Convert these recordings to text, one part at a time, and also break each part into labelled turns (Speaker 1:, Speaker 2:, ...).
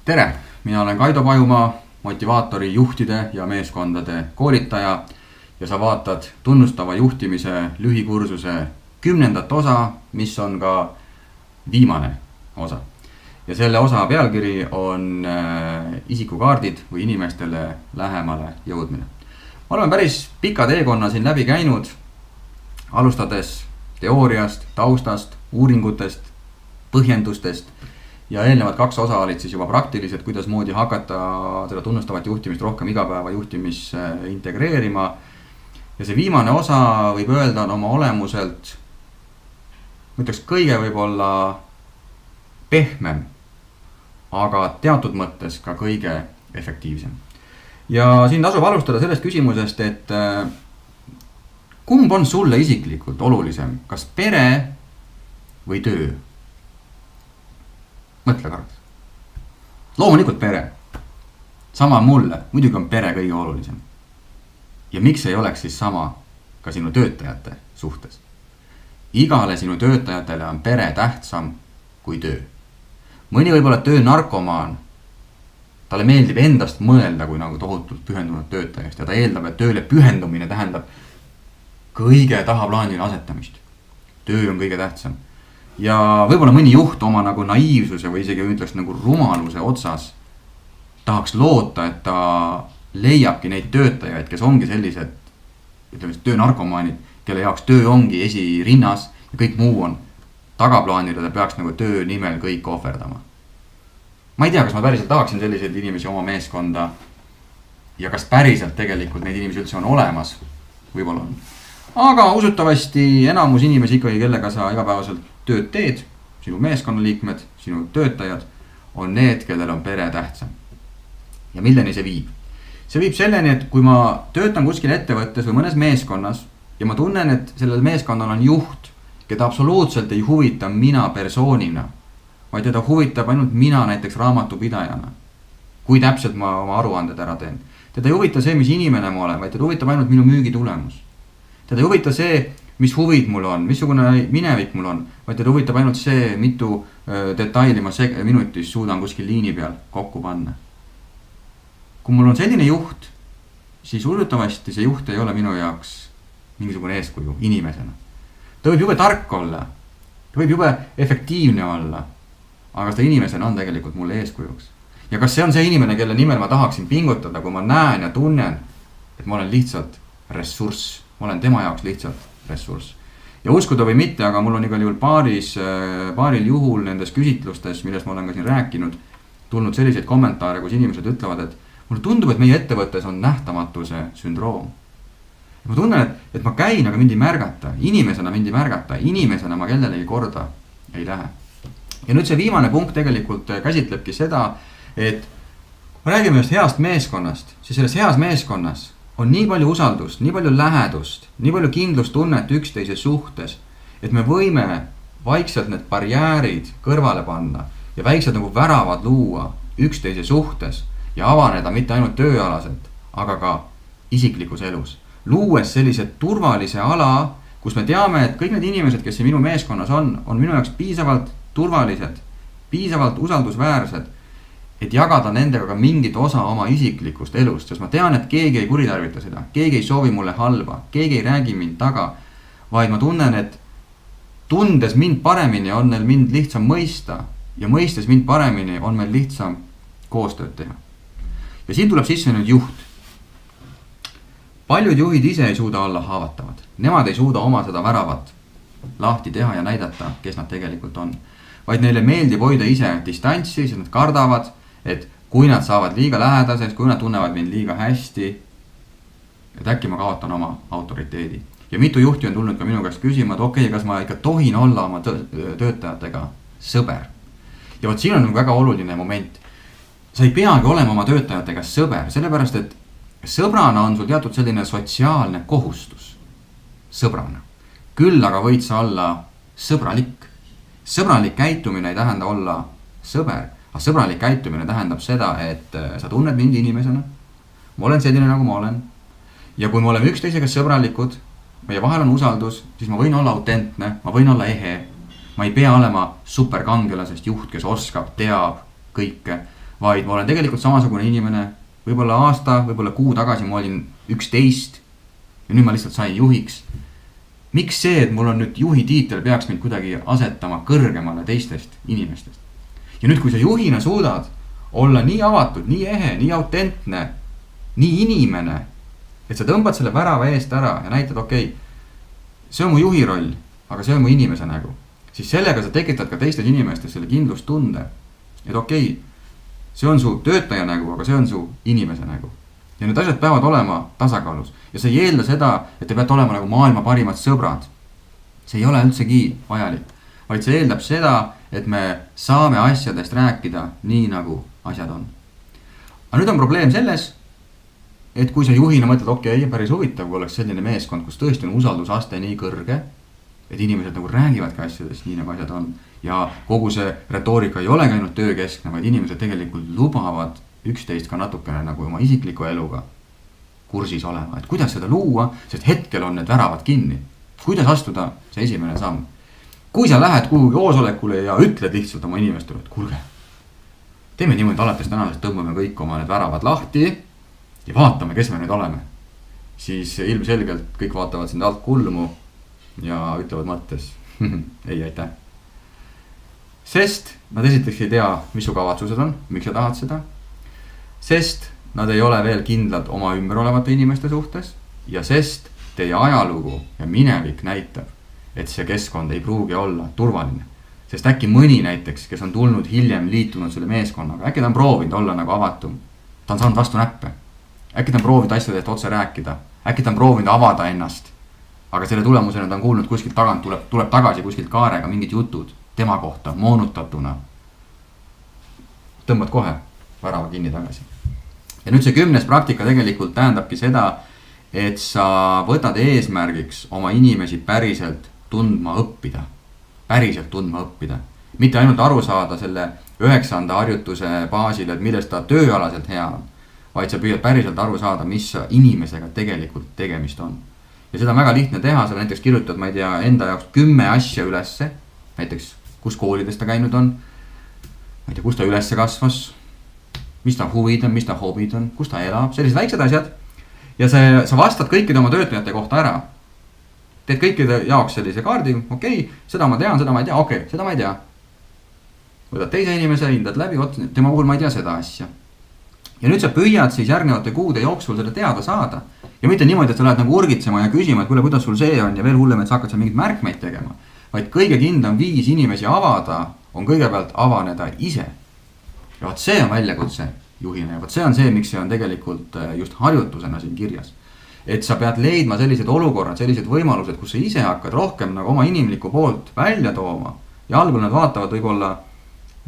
Speaker 1: Tere, mina olen Kaido Pajumaa, motivaatori juhtide ja meeskondade koolitaja ja sa vaatad tunnustava juhtimise lühikursuse 10. osa, mis on ka viimane osa. Ja selle osa pealkiri on isikukaardid või inimestele lähemale jõudmine. Ma olen päris pika teekonna siin läbi käinud, alustades teooriast, taustast, uuringutest, põhjendustest. Ja eelnevad 2 osa olid siis juba praktilised, kuidas moodi hakata seda tunnustavat juhtimist rohkem igapäeva juhtimisse integreerima. Ja see viimane osa võib öelda on oma olemuselt, ma ütleks kõige võib-olla pehmem, aga teatud mõttes ka kõige efektiivsem. Ja siin tasub alustada sellest küsimusest, et kumb on sulle isiklikult olulisem, kas pere või töö? Mõtle korraks. Loomulikult pere. Sama mulle, muidugi on pere kõige olulisem. Ja miks ei oleks siis sama ka sinu töötajate suhtes? Igale sinu töötajatele on pere tähtsam kui töö. Mõni võib-olla töö narkomaan, talle meeldib endast mõelda kui nagu tohutult pühendunud töötajast ja ta eeldab, et tööle pühendumine tähendab kõige tahaplaanile asetamist. Töö on kõige tähtsam. Ja võib-olla mõni juht oma nagu naiivsuse või isegi ütleks nagu rumaluse otsas tahaks loota, et ta leiabki neid töötajaid, kes ongi sellised, ütleme töönarkomaanid, kelle jaoks töö ongi esirinnas ja kõik muu on tagaplaanil ja ta peaks nagu töö nimel kõik ohverdama. Ma ei tea, kas ma päriselt tahaksin selliseid inimesi oma meeskonda ja kas päriselt tegelikult neid inimesi üldse on olemas, võib-olla on. Aga usutavasti enamus inimesi ikkagi, kellega sa igapäevaselt tööd teed, sinu meeskonnaliikmed, sinu töötajad on need, kellel on pere tähtsam. Ja milleni see viib? See viib selleni, et kui ma töötan kuskil ettevõttes või mõnes meeskonnas ja ma tunnen, et sellel meeskonnal on juht, keda absoluutselt ei huvita mina persoonina, vaid teda huvitab ainult mina näiteks raamatupidajana, kui täpselt ma oma aruanded ära teen. Teda ei huvita see, mis inimene ma olen, vaid teda huvitab ainult minu müügitulemus. Teda ei huvita see, mis huvid mul on, missugune minevik mul on, vaid teda huvitab ainult see, mitu detaili ma minutis suudan kuskil liini peal kokku panna. Kui mul on selline juht, siis usutavasti see juht ei ole minu jaoks mingisugune eeskuju inimesena. Ta võib jube tark olla, ta võib jube efektiivne olla, aga seda inimesena on tegelikult mulle eeskujuks. Ja kas see on see inimene, kelle nimel ma tahaksin pingutada, kui ma näen ja tunnen, et ma olen lihtsalt ressurss, ma olen tema jaoks lihtsalt ressurss. Ja uskuda või mitte, aga mul on igal juhul paaril juhul nendes küsitlustes, millest ma olen ka siin rääkinud, tulnud selliseid kommentaare, kus inimesed ütlevad, et mulle tundub, et meie ettevõttes on nähtamatuse sündroom. Ma tunnen, et ma käin, aga mind ei märgata, inimesena mind ei märgata, inimesena ma kellelegi korda ei lähe. Ja nüüd see viimane punkt tegelikult käsitlebki seda, et ma räägime just heast meeskonnast, siis selles heas meeskonnas on nii palju usaldust, nii palju lähedust, nii palju kindlustunnet üksteise suhtes, et me võime vaikselt need barjäärid kõrvale panna ja väiksed nagu väravad luua üksteise suhtes ja avaneda mitte ainult tööalaselt, aga ka isiklikus elus. Luues sellise turvalise ala, kus me teame, et kõik need inimesed, kes minu meeskonnas on minu jaoks piisavalt turvalised, piisavalt usaldusväärsed, et jagada nendega ka mingit osa oma isiklikust elust, sest ma tean, et keegi ei kuritarvita seda, keegi ei soovi mulle halba, keegi ei räägi mind taga, vaid ma tunnen, et tundes mind paremini on neil mind lihtsam mõista ja mõistes mind paremini on meil lihtsam koostööd teha. Ja siin tuleb sisse nüüd juht. Paljud juhid ise ei suuda olla haavatavad. Nemad ei suuda oma seda väravat lahti teha ja näidata, kes nad tegelikult on. Vaid neile meeldib hoida ise distantsi, sest nad kardavad, et kui nad saavad liiga lähedaseks, kui nad tunnevad mind liiga hästi, et äkki ma kaotan oma autoriteedi. Ja mitu juhti on tulnud ka minu käest küsima, et okei, kas ma ikka tohin olla oma töötajatega sõber. Ja võt siin on väga oluline moment. Sa ei peagi olema oma töötajatega sõber, sellepärast et sõbrana on sul teatud selline sotsiaalne kohustus. Sõbrana. Küll aga võid sa olla sõbralik. Sõbralik käitumine ei tähenda olla sõber, aga sõbralik käitumine tähendab seda, et sa tunned mind inimesena, ma olen selline nagu ma olen ja kui me oleme üksteisega sõbralikud, meie vahel on usaldus, siis ma võin olla autentne, ma võin olla ehe, ma ei pea olema superkangelasest juht, kes oskab, teab kõike, vaid ma olen tegelikult samasugune inimene. Võib-olla aasta, võib-olla kuu tagasi ma olin 11 ja nüüd ma lihtsalt sain juhiks. Miks see, et mul on nüüd juhi tiitel, peaks mind kuidagi asetama kõrgemale teistest inimestest? Ja nüüd, kui sa juhina suudad olla nii avatud, nii ehe, nii autentne, nii inimene, et sa tõmbad selle värava eest ära ja näitad, okei, see on mu juhi roll, aga see on mu inimese nägu. Siis sellega sa tekitad ka teistes inimestes selle kindlustunde, et okei, see on su töötaja nägu, aga see on su inimese nägu. Ja need asjad peavad olema tasakaalus. Ja see ei eelda seda, et te peate olema nagu maailma parimad sõbrad. See ei ole üldsegi vajalik. Vaid see eeldab seda, et me saame asjadest rääkida nii, nagu asjad on. Aga nüüd on probleem selles, et kui sa juhina mõtled, okei, päris huvitav, kui oleks selline meeskond, kus tõesti on usaldusaste nii kõrge, et inimesed nagu räägivadki asjadest nii, nagu asjad on. Ja kogu see retoorika ei ole ainult töökeskne, vaid inimesed tegelikult lubavad üksteist ka natukene nagu oma isikliku eluga kursis olema. Et kuidas seda luua, sest hetkel on need väravad kinni. Kuidas astuda see esimene samm? Kui sa lähed kuhugi koosolekule ja ütled lihtsalt oma inimestele, et kuulge, teeme niimoodi alates tänasest, tõmbame kõik oma need väravad lahti ja vaatame, kes me nüüd oleme. Siis ilmselgelt kõik vaatavad sind alt kulmu ja ütlevad mõttes ei, aitäh. Sest nad esiteks ei tea, mis su kavatsused on, miks sa tahad seda. Sest nad ei ole veel kindlad oma ümber olevate inimeste suhtes. Ja sest teie ajalugu ja minevik näitab, et see keskkond ei pruugi olla turvaline. Sest äkki mõni näiteks, kes on tulnud hiljem liitunud selle meeskonnaga, äkki ta on proovinud olla nagu avatum. Ta on saanud vastu näppe. Äkki ta on proovinud asjadest otse rääkida. Äkki ta on proovinud avada ennast. Aga selle tulemusena ta on kuulnud kuskilt tagant, tuleb tagasi kuskilt kaarega mingid jutud tema kohta, moonutatuna. Tõmbad kohe värava kinni tagasi. Ja nüüd see 10. praktika tegelikult tähendabki seda, et sa võtad eesmärgiks oma inimesi päriselt tundma õppida. Päriselt tundma õppida. Mitte ainult aru saada selle 9. harjutuse baasil, et millest ta tööalaselt hea on, vaid sa püüad päriselt aru saada, mis inimesega tegelikult tegemist on. Ja seda on väga lihtne teha, sa näiteks kirjutad, ma ei tea, enda jaoks 10 asja ülesse, näiteks kus koolides ta käinud on, ma ei tea, kus ta ülesse kasvas, mis ta huvid on, mis ta hobid on, kus ta elab, sellised väiksed asjad. Ja sa vastad kõikide oma töötajate kohta ära. Teed kõikide jaoks sellise kaardi, okei, seda ma tean, seda ma ei tea, okei, seda ma ei tea. Võtad teise inimese, hindad läbi, tema puhul ma ei tea seda asja. Ja nüüd sa püüad siis järgnevate kuude jooksul seda teada saada. Ja mitte niimoodi, et sa lähed nagu urgitsema ja küsima, et kuule, kuidas sul see on ja veel hullem, et sa hakkad seal mingid märkmeid tegema. Vaid kõige kindlam viis inimesi avada on kõigepealt avaneda ise. Ja vaat see on väljakutse juhina ja vaat see on see, miks see on tegelikult just harjutusena siin kirjas. Et sa pead leidma sellised olukorrad, sellised võimalused, kus sa ise hakkad rohkem nagu oma inimliku poolt välja tooma. Ja algul nad vaatavad võib-olla,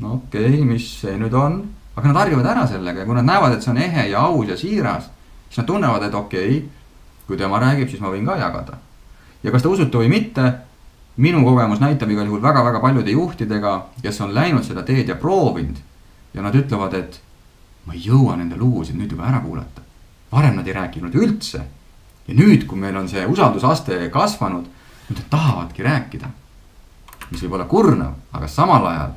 Speaker 1: no okei, mis see nüüd on, aga nad harjuvad ära sellega ja kui nad näevad, et see on ehe ja aus ja siiras, siis nad tunnevad, et okei, kui tema räägib, siis ma võin ka jagada. Ja kas ta usute või mitte, minu kogemus näitab igal juhul väga-väga paljude juhtidega, kes on läinud seda teed ja proovinud. Ja nad ütlevad, et ma ei jõua nende lugusid nüüd juba ära kuulata. Varem nad ei rääkinud üldse. Ja nüüd, kui meil on see usaldusaste kasvanud, nüüd nad tahavadki rääkida. Mis võib olla kurnav, aga samal ajal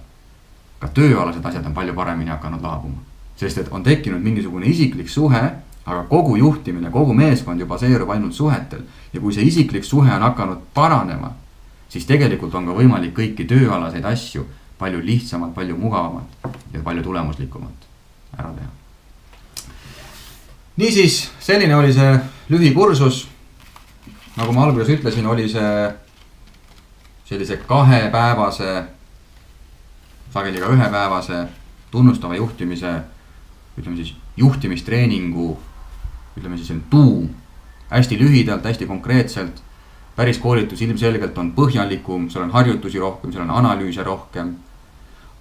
Speaker 1: ka tööalased asjad on palju paremini hakanud laabuma. Sest et on tekkinud mingisugune isiklik suhe, aga kogu juhtimine, kogu meeskond ju baseerub ainult suhetel. Ja kui see isiklik suhe on hakanud paranema, siis tegelikult on ka võimalik kõiki tööalaseid asju palju lihtsamalt, palju mugavamalt ja palju tulemuslikumalt ära teha. Niisiis, selline oli see lühikursus. Nagu ma alguses ütlesin, oli see sellise 2-päevase, sageli ka 1-päevase tunnustava juhtimise, ütleme siis juhtimistreeningu, ütleme siis tuum. Hästi lühidalt, hästi konkreetselt. Päris koolitus ilmselgelt on põhjalikum, seal on harjutusi rohkem, seal on analüüse rohkem.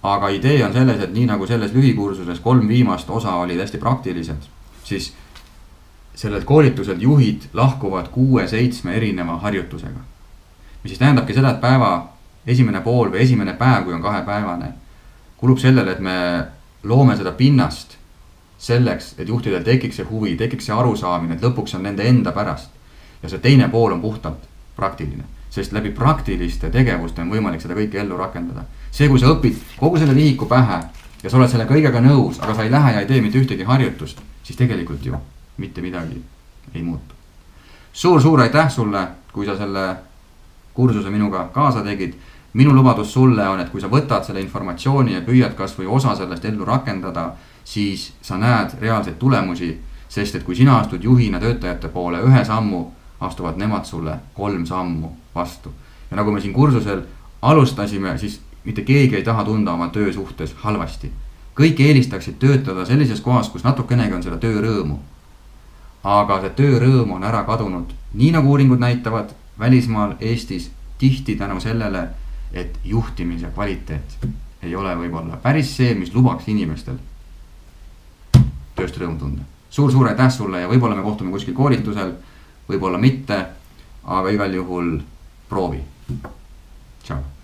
Speaker 1: Aga idee on selles, et nii nagu selles lühikursuses 3 viimast osa olid hästi praktilised, siis sellelt koolituselt juhid lahkuvad 6-7 erineva harjutusega. Mis siis tähendabki seda, et päeva esimene pool või esimene päev, kui on 2-päevane, kulub sellele, et me loome seda pinnast selleks, et juhtidel tekiks see huvi, tekiks see arusaamine, et lõpuks on nende enda pärast. Ja see teine pool on puhtalt praktiline, sest läbi praktiliste tegevuste on võimalik seda kõike ellu rakendada. See, kui sa õpid kogu selle vihiku pähe ja sa oled selle kõigega nõus, aga sa ei lähe ja ei tee mitte ühtegi harjutust, siis tegelikult ju mitte midagi ei muutu. Suur aitäh sulle, kui sa selle kursuse minuga kaasa tegid. Minu lubadus sulle on, et kui sa võtad selle informatsiooni ja püüad kas või osa sellest ellu rakendada, siis sa näed reaalseid tulemusi, sest et kui sina astud juhina töötajate poole 1 sammu, astuvad nemad sulle 3 sammu vastu. Ja nagu me siin kursusel alustasime, siis mitte keegi ei taha tunda oma töö suhtes halvasti. Kõik eelistaksid töötada sellises kohas, kus natukenegi on seda töörõõmu. Aga see töörõõm on ära kadunud, nii nagu uuringud näitavad, välismaal, Eestis tihti tänu sellele, et juhtimise kvaliteet ei ole võib-olla päris see, mis lubaks inimestel tööst rõõmu tunda. Suur aitäh sulle ja võib-olla me kohtume kuskil koolitusel, võib-olla mitte, aga igal juhul proovi. Tšau.